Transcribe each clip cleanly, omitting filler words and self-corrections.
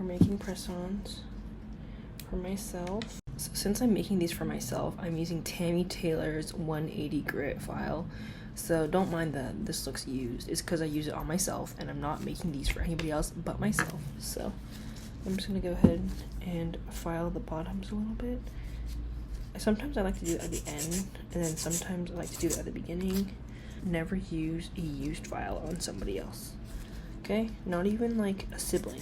we're making press-ons for myself. So since I'm making these for myself, I'm using Tammy Taylor's 180 grit file. So don't mind that this looks used. It's because I use it on myself and I'm not making these for anybody else but myself. So I'm just gonna go ahead and file the bottoms a little bit. Sometimes I like to do it at the end, and then sometimes I like to do it at the beginning. Never use a used file on somebody else. Okay? Not even like a sibling.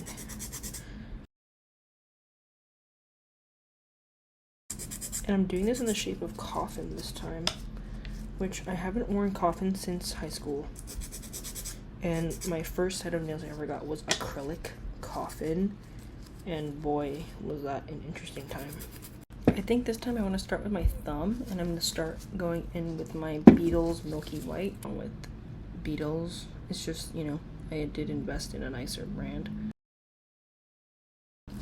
And I'm doing this in the shape of coffin this time, which I haven't worn coffin since high school. And my first set of nails I ever got was acrylic coffin, and boy, was that an interesting time. I think this time I want to start with my thumb, and I'm going to start going in with my Beetles Milky White. With Beetles, it's just, you know, I did invest in a nicer brand.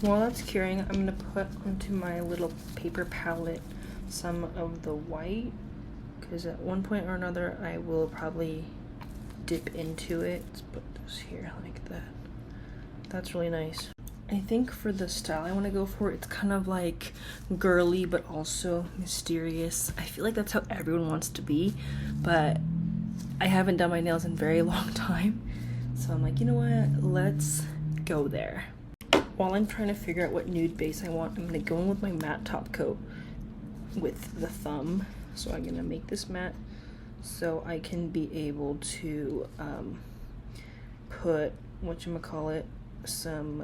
While that's curing, I'm going to put onto my little paper palette some of the white, because at one point or another I will probably dip into it. Let's put this here like that. That's really nice. I think for the style I want to go for, it's kind of like girly but also mysterious. I feel like that's how everyone wants to be, but I haven't done my nails in a very long time, so I'm like, you know what, let's go there. While I'm trying to figure out what nude base I want, I'm going to go in with my matte top coat with the thumb. So I'm going to make this matte so I can be able to put, whatchamacallit, some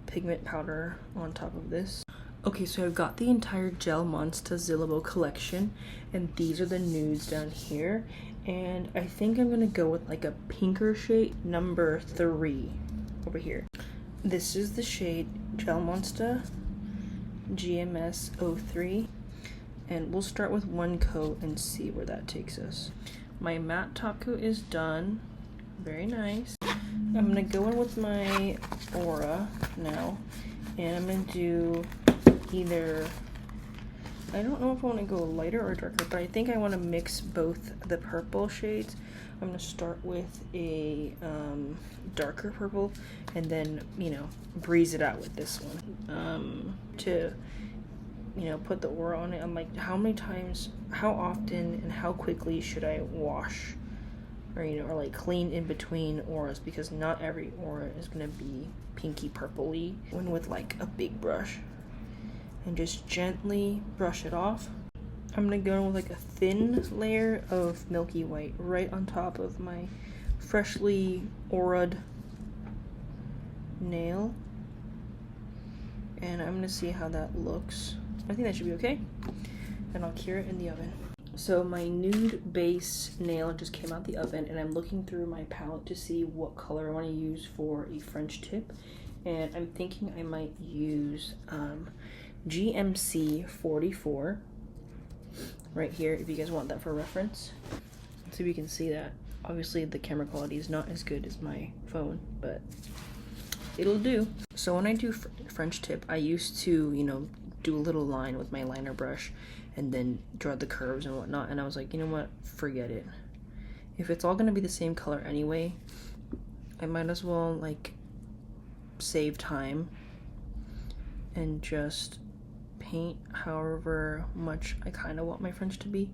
pigment powder on top of this. Okay, so I've got the entire Gel Monster Zillabo collection, and these are the nudes down here. And I think I'm going to go with like a pinker shade, number 3 over here. This is the shade Gel Monster GMS 03, and we'll start with one coat and see where that takes us. My matte top coat is done. Very nice. I'm gonna go in with my Aura now, and I'm gonna do either, I don't know if I want to go lighter or darker, but I think I want to mix both the purple shades. I'm gonna start with a darker purple, and then, you know, breeze it out with this one. To, you know, put the Aura on it, I'm like, how many times, how often, and how quickly should I wash, or, you know, or like clean in between auras, because not every aura is gonna be pinky purpley. When with like a big brush, and just gently brush it off. I'm gonna go in with like a thin layer of Milky White right on top of my freshly aura'd nail, and I'm gonna see how that looks. I think that should be okay, and I'll cure it in the oven. So my nude base nail just came out the oven, and I'm looking through my palette to see what color I want to use for a French tip, and I'm thinking I might use GMC 44 right here, if you guys want that for reference. Let's see if you can see that. Obviously the camera quality is not as good as my phone, but it'll do. So when I do French tip, I used to, you know, do a little line with my liner brush and then draw the curves and whatnot, and I was like, you know what, forget it. If it's all gonna be the same color anyway, I might as well like save time and just paint however much I kind of want my French to be.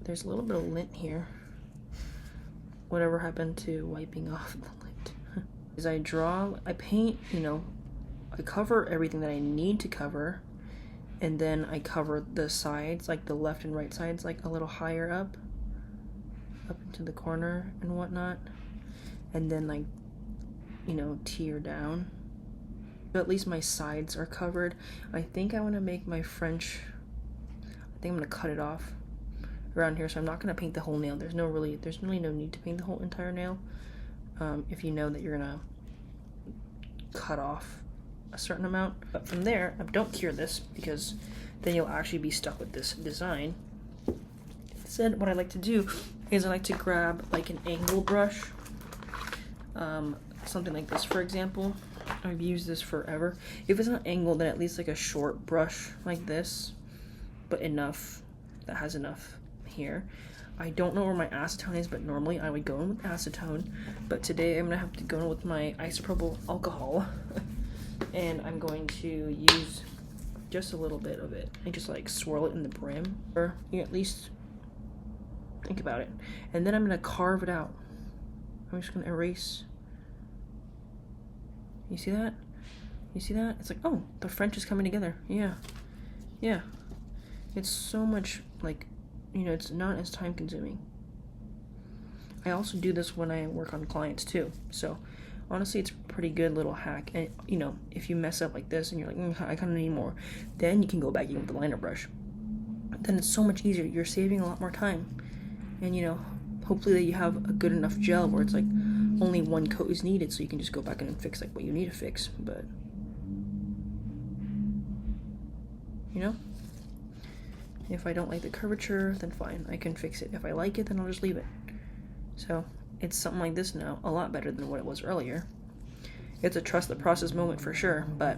There's a little bit of lint here. Whatever happened to wiping off the lint? As I draw, I paint, you know, I cover everything that I need to cover, and then I cover the sides, like the left and right sides, like a little higher up into the corner and whatnot, and then, like, you know, tear down. But at least my sides are covered. I think I want to make my French, I think I'm going to cut it off around here, so I'm not going to paint the whole nail. There's really no need to paint the whole entire nail, if you know that you're going to cut off a certain amount. But from there, don't cure this, because then you'll actually be stuck with this design. Instead, what I like to do is I like to grab like an angle brush, something like this, for example. I've used this forever. If it's not angled, then at least like a short brush like this, but enough, that has enough here. I don't know where my acetone is, but normally I would go in with acetone, but today I'm gonna have to go in with my isopropyl alcohol and I'm going to use just a little bit of it and just like swirl it in the brim, or you know, at least think about it. And then I'm gonna carve it out. I'm just gonna erase. You see that? You see that? It's like, oh, the French is coming together. Yeah. Yeah. It's so much, like, you know, it's not as time consuming. I also do this when I work on clients too. So honestly, it's a pretty good little hack. And you know, if you mess up like this and you're like, I kind of need more, then you can go back in with the liner brush. Then it's so much easier. You're saving a lot more time. And you know, hopefully that you have a good enough gel where it's like only one coat is needed, so you can just go back in and fix like what you need to fix. But you know, if I don't like the curvature, then fine, I can fix it. If I like it, then I'll just leave it. So it's something like this now, a lot better than what it was earlier. It's a trust the process moment for sure, but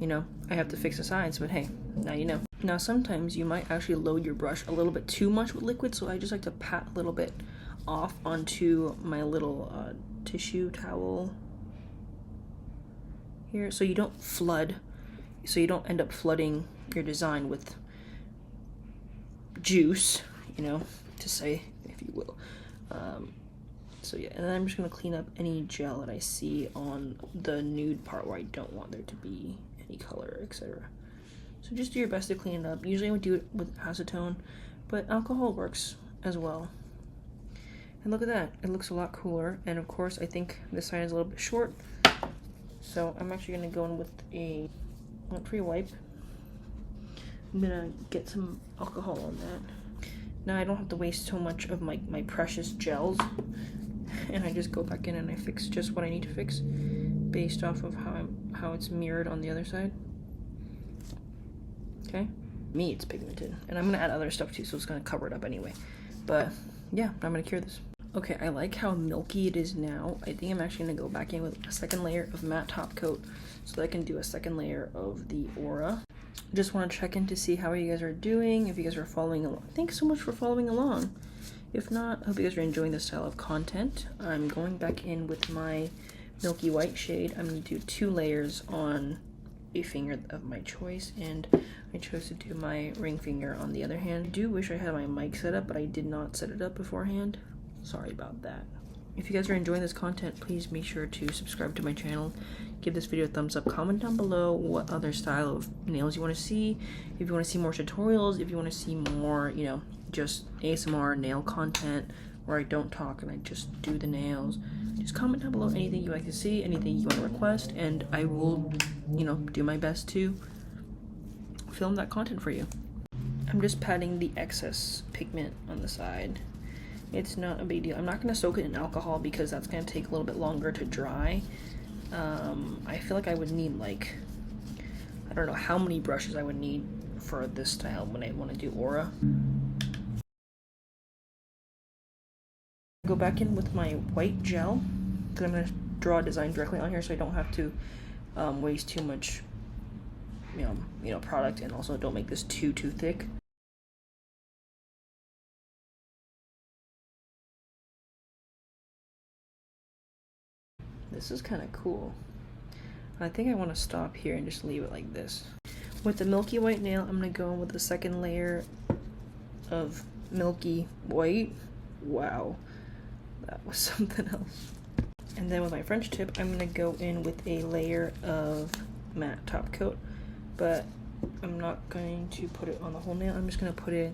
you know, I have to fix the sides, but hey, now you know. Now sometimes you might actually load your brush a little bit too much with liquid, so I just like to pat a little bit off onto my little tissue towel here, so you don't flood, so you don't end up flooding your design with juice, you know, to say, if you will. So yeah, and then I'm just gonna clean up any gel that I see on the nude part where I don't want there to be any color, etc. So just do your best to clean it up. Usually I would do it with acetone, but alcohol works as well. And look at that, it looks a lot cooler. And of course, I think this side is a little bit short, so I'm actually gonna go in with a lint-free wipe. I'm gonna get some alcohol on that. Now I don't have to waste so much of my precious gels, and I just go back in and I fix just what I need to fix based off of how it's mirrored on the other side. Okay, me, it's pigmented, and I'm gonna add other stuff too, so it's gonna cover it up anyway. But yeah, I'm gonna cure this. Okay, I like how milky it is now. I think I'm actually gonna go back in with a second layer of matte top coat so that I can do a second layer of the aura. Just want to check in to see how you guys are doing, if you guys are following along. Thanks so much for following along. If not, I hope you guys are enjoying this style of content. I'm going back in with my milky white shade. I'm going to do 2 layers on a finger of my choice, and I chose to do my ring finger on the other hand. I do wish I had my mic set up, but I did not set it up beforehand. Sorry about that. If you guys are enjoying this content, please make sure to subscribe to my channel, give this video a thumbs up, comment down below what other style of nails you want to see, if you want to see more tutorials, if you want to see more, you know, just ASMR nail content where I don't talk and I just do the nails. Just comment down below anything you like to see, anything you want to request, and I will, you know, do my best to film that content for you. I'm just patting the excess pigment on the side. It's not a big deal. I'm not going to soak it in alcohol because that's going to take a little bit longer to dry. I feel like I would need, like, I don't know how many brushes I would need for this style when I want to do aura. Go back in with my white gel because I'm going to draw a design directly on here so I don't have to waste too much you know product, and also don't make this too thick. This is kind of cool. I think I want to stop here and just leave it like this. With the milky white nail, I'm going to go in with the second layer of milky white. Wow, that was something else. And then with my French tip, I'm going to go in with a layer of matte top coat, but I'm not going to put it on the whole nail. I'm just going to put it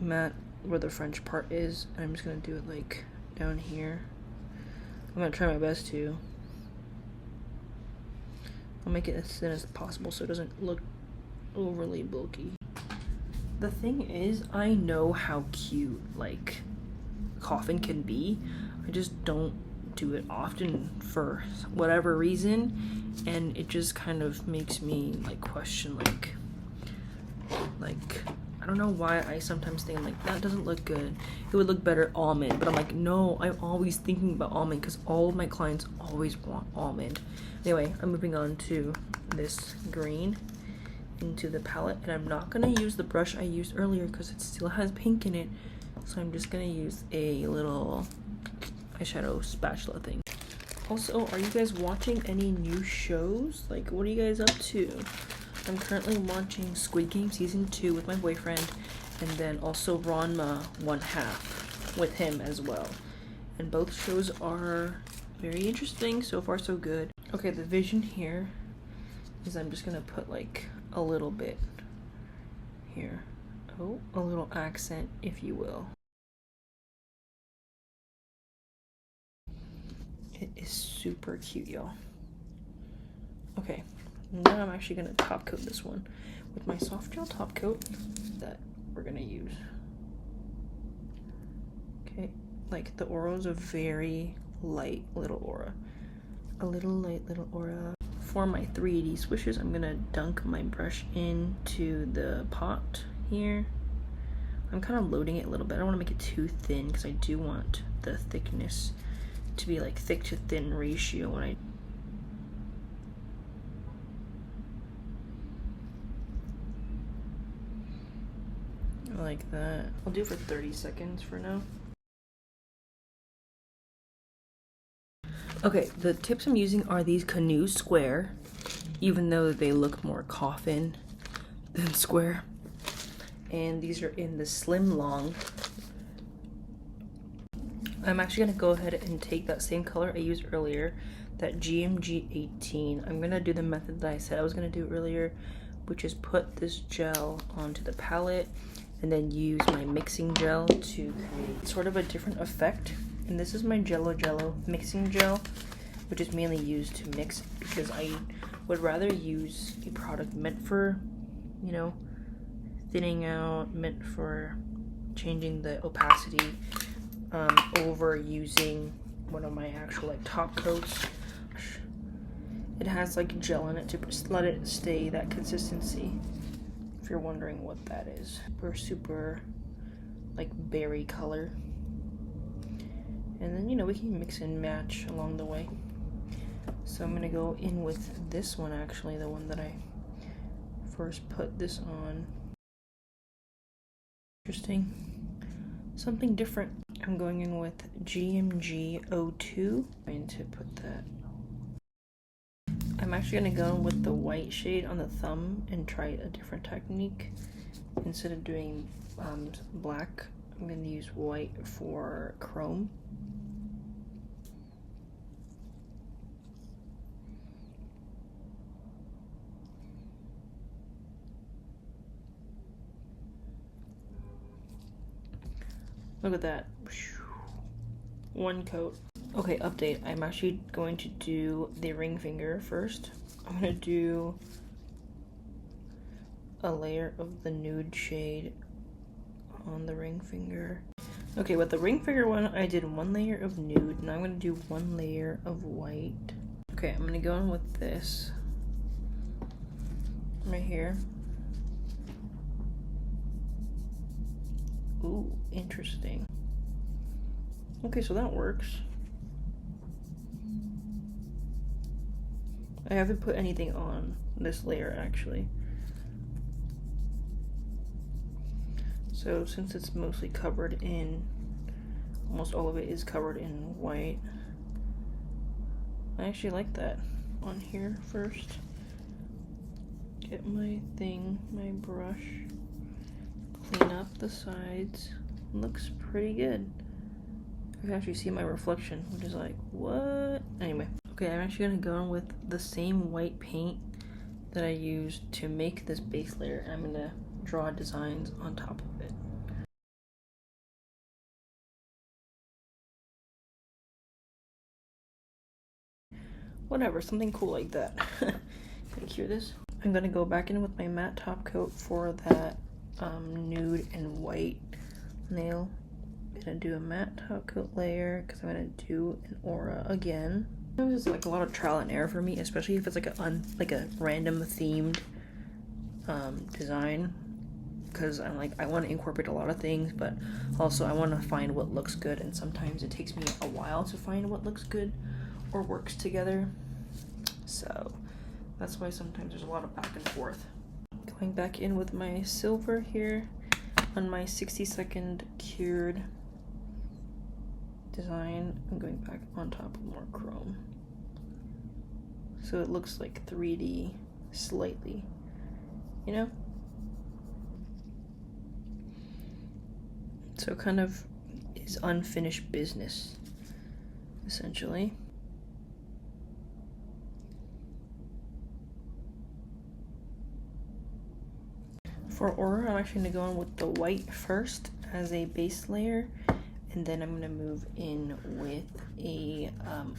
matte where the French part is, and I'm just going to do it like down here. I'm going to try my best to. I'll make it as thin as possible so it doesn't look overly bulky. The thing is, I know how cute, like, coffin can be. I just don't do it often for whatever reason, and it just kind of makes me, like, question, like, I don't know why I sometimes think, like, that doesn't look good. It would look better almond, but I'm like, no, I'm always thinking about almond because all of my clients always want almond. Anyway, I'm moving on to this green, into the palette, and I'm not gonna use the brush I used earlier because it still has pink in it, so I'm just gonna use a little eyeshadow spatula thing. Also, are you guys watching any new shows? Like, what are you guys up to? I'm currently watching Squid Game season 2 with my boyfriend, and then also Ranma 1/2 with him as well. And both shows are very interesting. So far, so good. Okay, the vision here is I'm just gonna put like a little bit here. Oh, a little accent, if you will. It is super cute, y'all. Okay, now I'm actually gonna top coat this one with my soft gel top coat that we're gonna use. Okay, like the aura is a very light little aura. A little light little aura. For my 3D swishes, I'm gonna dunk my brush into the pot here. I'm kind of loading it a little bit. I don't want to make it too thin because I do want the thickness to be like thick to thin ratio when I like that. I'll do it for 30 seconds for now. Okay, the tips I'm using are these Canoe Square, even though they look more coffin than square. And these are in the Slim Long. I'm actually gonna go ahead and take that same color I used earlier, that GMG 18. I'm gonna do the method that I said I was gonna do earlier, which is put this gel onto the palette and then use my mixing gel to create sort of a different effect. And this is my Jello mixing gel, which is mainly used to mix because I would rather use a product meant for, you know, thinning out, meant for changing the opacity, over using one of my actual like top coats. It has like gel in it to let it stay that consistency, if you're wondering what that is. Super like berry color. And then, you know, we can mix and match along the way. So I'm gonna go in with this one, actually, the one that I first put this on. Interesting. Something different. I'm going in with GMG 02. I'm going to put that. I'm actually gonna go with the white shade on the thumb and try a different technique. Instead of doing black, I'm gonna use white for chrome. Look at that. One coat. Okay, update. I'm actually going to do the ring finger first. I'm gonna do a layer of the nude shade on the ring finger. Okay, with the ring finger one, I did one layer of nude. Now I'm gonna do one layer of white. Okay, I'm gonna go in with this right here. Ooh, interesting. Okay, so that works. I haven't put anything on this layer actually. So since it's mostly covered in, almost all of it is covered in white, I actually like that on here first. Get my thing, my brush, clean up the sides. Looks pretty good. I can actually see my reflection, which is like, what? Anyway, okay, I'm actually gonna go in with the same white paint that I used to make this base layer, and I'm gonna draw designs on top of it. Whatever, something cool like that. Can you hear this? I'm gonna go back in with my matte top coat for that nude and white nail. I'm gonna do a matte top coat layer because I'm gonna do an aura again. It was like a lot of trial and error for me, especially if it's like a random themed design, because I'm like, I want to incorporate a lot of things, but also I want to find what looks good, and sometimes it takes me a while to find what looks good or works together. So that's why sometimes there's a lot of back and forth. Going back in with my silver here on my 60-second cured design. I'm going back on top of more chrome. So it looks like 3D slightly, you know? So kind of is unfinished business, essentially. For aura, I'm actually gonna go in with the white first as a base layer, and then I'm gonna move in with a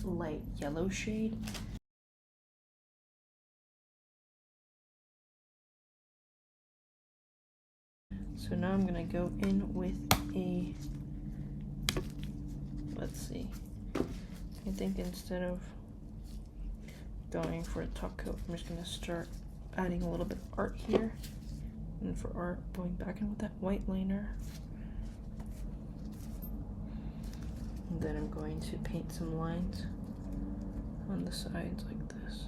light yellow shade. So now I'm gonna go in with a, let's see, I think instead of going for a top coat, I'm just gonna start adding a little bit of art here. And for art, going back in with that white liner. And then I'm going to paint some lines on the sides like this.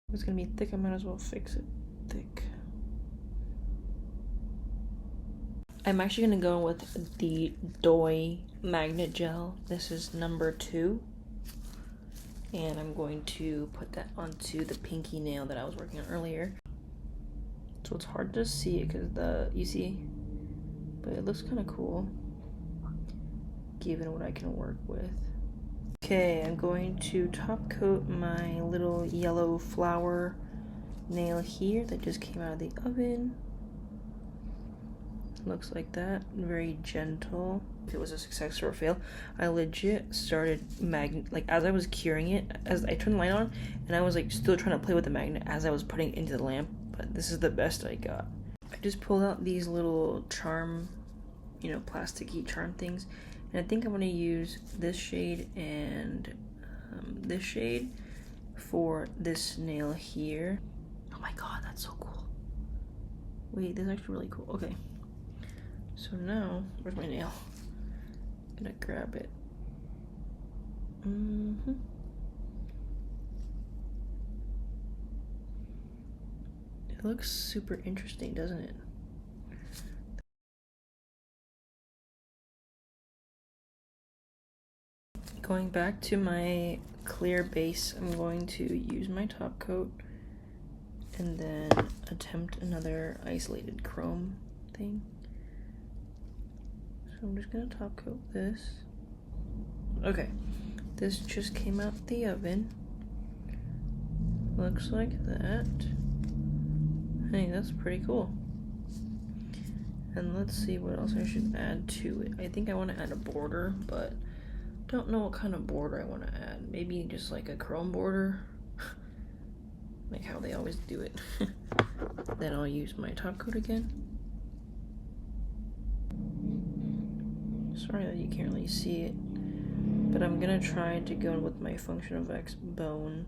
If it's gonna be thick, I might as well fix it thick. I'm actually gonna go with the Doi magnet gel. This is number 2. And I'm going to put that onto the pinky nail that I was working on earlier. So it's hard to see it because you see, but it looks kind of cool given what I can work with. Okay, I'm going to top coat my little yellow flower nail here that just came out of the oven. Looks like that, very gentle. If it was a success or a fail, I legit started like as I was curing it, as I turned the light on, and I was like still trying to play with the magnet as I was putting it into the lamp, but this is the best I got. I just pulled out these little charm, you know, plasticky charm things, and I think I'm gonna use this shade and this shade for this nail here. Oh my god, that's so cool. Wait, this is actually really cool. Okay. So now, where's my nail? I'm gonna grab it. It looks super interesting, doesn't it? Going back to my clear base, I'm going to use my top coat and then attempt another isolated chrome thing. So I'm just gonna top coat this. Okay, this just came out the oven. Looks like that. Hey, that's pretty cool. And let's see what else I should add to it. I think I want to add a border, but don't know what kind of border I want to add. Maybe just like a chrome border, like how they always do it. Then I'll use my top coat again. Sorry that you can't really see it, but I'm gonna try to go in with my function of X bone.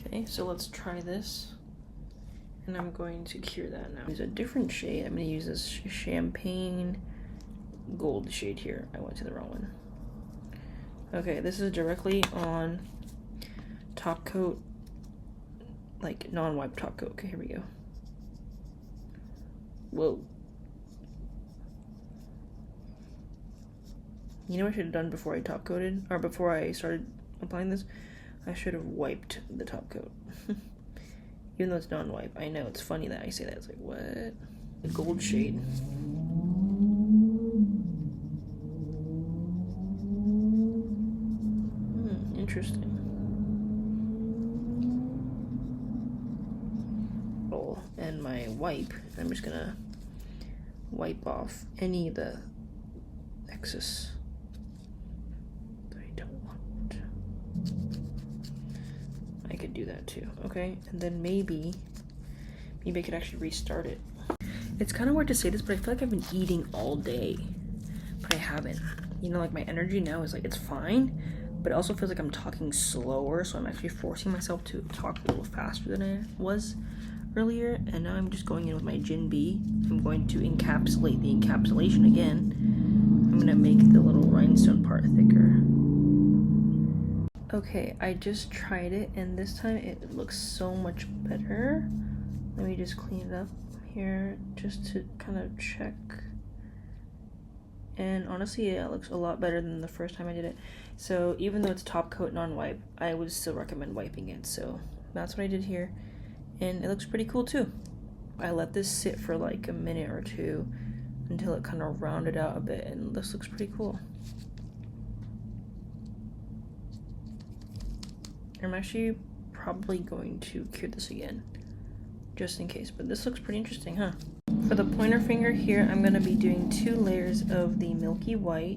Okay, so let's try this, and I'm going to cure that now. Use a different shade. I'm gonna use this champagne gold shade here. I went to the wrong one. Okay, this is directly on top coat, like non-wipe top coat. Okay, here we go. Whoa. You know what I should have done before I top coated, or before I started applying this? I should have wiped the top coat. Even though it's non-wipe. I know, it's funny that I say that. It's like, what? The gold shade. Interesting. And my wipe, I'm just gonna wipe off any of the excess that I don't want. I could do that too, okay? And then maybe I could actually restart it. It's kind of weird to say this, but I feel like I've been eating all day, but I haven't. You know, like my energy now is like, it's fine, but it also feels like I'm talking slower, so I'm actually forcing myself to talk a little faster than I was earlier. And now I'm just going in with my Gin B. I'm going to encapsulate the encapsulation again. I'm gonna make the little rhinestone part thicker. Okay, I just tried it, and this time it looks so much better. Let me just clean it up here just to kind of check. And honestly, yeah, it looks a lot better than the first time I did it. So even though it's top coat non-wipe, I would still recommend wiping it. So that's what I did here, and it looks pretty cool too. I let this sit for like a minute or two until it kind of rounded out a bit, and this looks pretty cool. I'm actually probably going to cure this again, just in case, but this looks pretty interesting, huh? For the pointer finger here, I'm gonna be doing 2 layers of the milky white.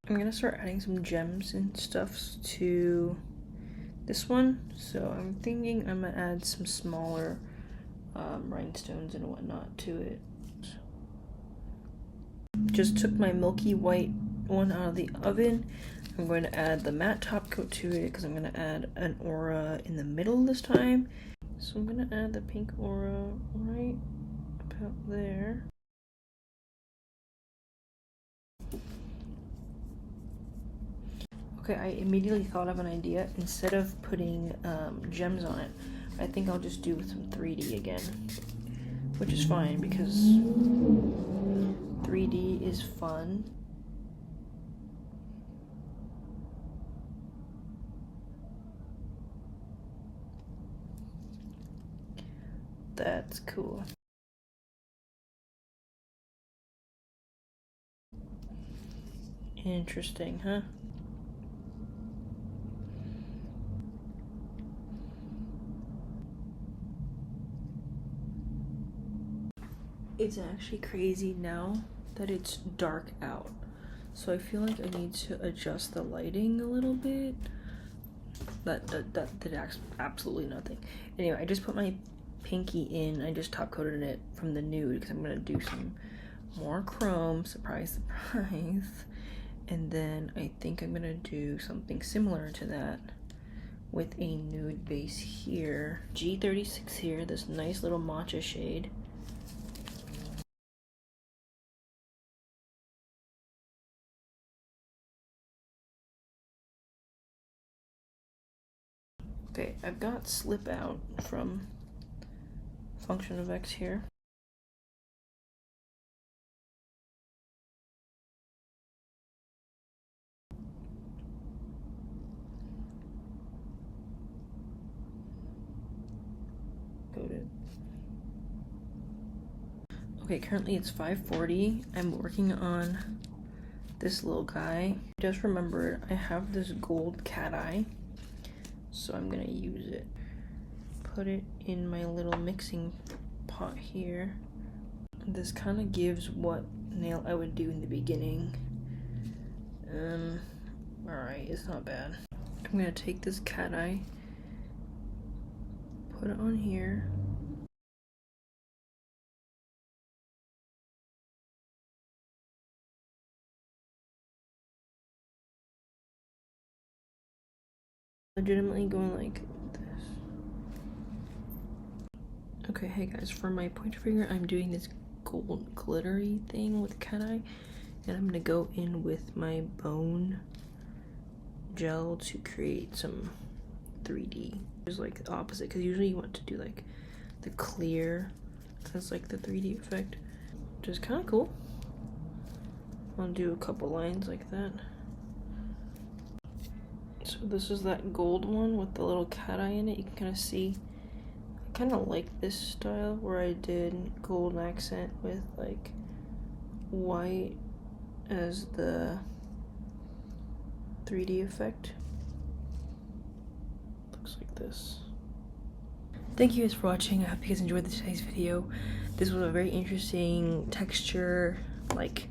I'm gonna start adding some gems and stuffs to this one. So I'm thinking I'm gonna add some smaller rhinestones and whatnot to it. Just took my milky white one out of the oven. I'm going to add the matte top coat to it because I'm going to add an aura in the middle this time. So I'm going to add the pink aura right about there. Okay, I immediately thought of an idea. Instead of putting gems on it, I think I'll just do some 3D again, which is fine because 3D is fun. That's cool. Interesting, huh? It's actually crazy now that it's dark out. So I feel like I need to adjust the lighting a little bit. That did absolutely nothing. Anyway, I just put my pinky in. I just top coated it from the nude because I'm gonna do some more chrome, surprise, surprise. And then I think I'm gonna do something similar to that with a nude base here. G36 here, this nice little matcha shade. Okay, I've got Slip Out from Function of X here. Coated. Okay, currently it's 5:40. I'm working on this little guy. Just remembered I have this gold cat eye, so I'm gonna use it. Put it in my little mixing pot here. This kind of gives what nail I would do in the beginning. Alright, it's not bad. I'm gonna take this cat eye, put it on here. Legitimately going like this. Okay, hey guys, for my pointer finger, I'm doing this gold glittery thing with cat eye, and I'm gonna go in with my bone gel to create some 3D. It's like the opposite, because usually you want to do like the clear as like the 3D effect, which is kind of cool. I'll do a couple lines like that. So this is that gold one with the little cat eye in it. You can kind of see, I kind of like this style where I did gold accent with like white as the 3D effect. Looks like this. Thank you guys for watching. I hope you guys enjoyed today's video. This was a very interesting texture like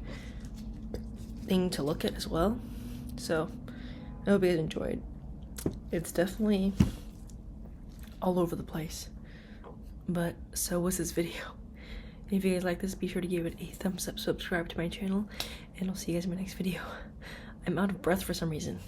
thing to look at as well. So I hope you guys enjoyed. It's definitely all over the place, but so was this video. If you guys like this, be sure to give it a thumbs up, subscribe to my channel, and I'll see you guys in my next video. I'm out of breath for some reason.